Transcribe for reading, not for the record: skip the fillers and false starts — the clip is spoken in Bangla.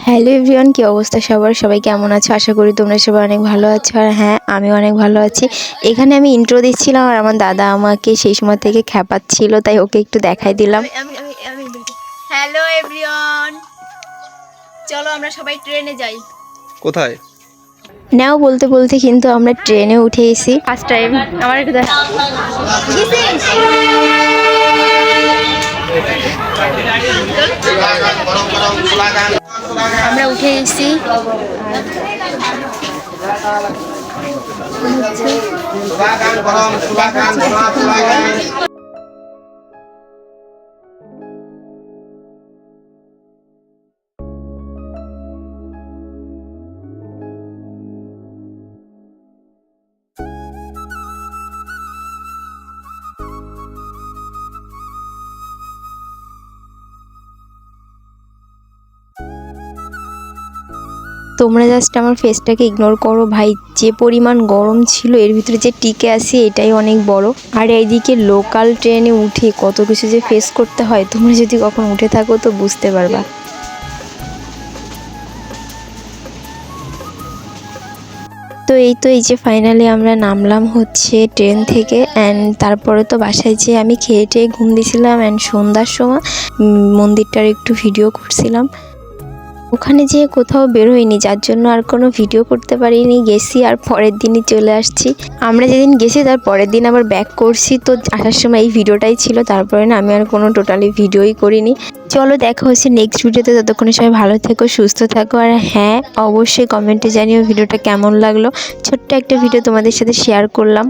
হ্যালো এভরিওয়ান, কি অবস্থা সবার? সবাই কেমন আছো? আশা করি তোমরা সবাই অনেক ভালো আছো। আর হ্যাঁ, আমি অনেক ভালো আছি। এখানে আমি ইন্ট্রো দিচ্ছিলাম আর আমার দাদা আমাকে সেই সময় থেকে খ্যাপাচ্ছিল, তাই ওকে একটু দেখাই দিলাম। হ্যালো এভরিওয়ান, চলো আমরা সবাই ট্রেনে যাই। কোথায়? নাও বলতে বলতে কিন্তু আমরা ট্রেনে উঠে এসেছি। ফার্স্ট টাইম আমার একটু আমরা উঠে এসেছি। তোমরা জাস্ট আমার ফেসটাকে ইগনোর করো ভাই, যে পরিমাণ গরম ছিল এর ভিতরে যে টিকে আসি এটাই অনেক বড়। আর এইদিকে লোকাল ট্রেনে উঠে কত কিছু যে ফেস করতে হয়, তোমরা যদি কখন উঠে থাকো তো বুঝতে পারবা। তো এই যে ফাইনালি আমরা নামলাম হচ্ছে ট্রেন থেকে। অ্যান্ড তারপরে তো বাসায় যেয়ে আমি খেয়ে টেয়ে ঘুম দিয়েছিলাম। অ্যান্ড সন্ধ্যার সময় মন্দিরটার একটু ভিডিও করছিলাম। ওখানে যেয়ে কোথাও বের হইনি, যার জন্য আর কোনো ভিডিও করতে পারিনি। গেছি আর পরের দিনই চলে আসছি। আমরা যেদিন গেছি তার পরের দিন আবার ব্যাক করছি, তো আসার সময় এই ভিডিওটাই ছিল। তারপরে না আমি আর কোনো টোটালি ভিডিওই করিনি। চলো দেখা হচ্ছে নেক্সট ভিডিওতে। ততক্ষণে সবাই ভালো থেকো, সুস্থ থাকো। আর হ্যাঁ, অবশ্যই কমেন্টে জানিও ভিডিওটা কেমন লাগলো। ছোট্ট একটা ভিডিও তোমাদের সাথে শেয়ার করলাম।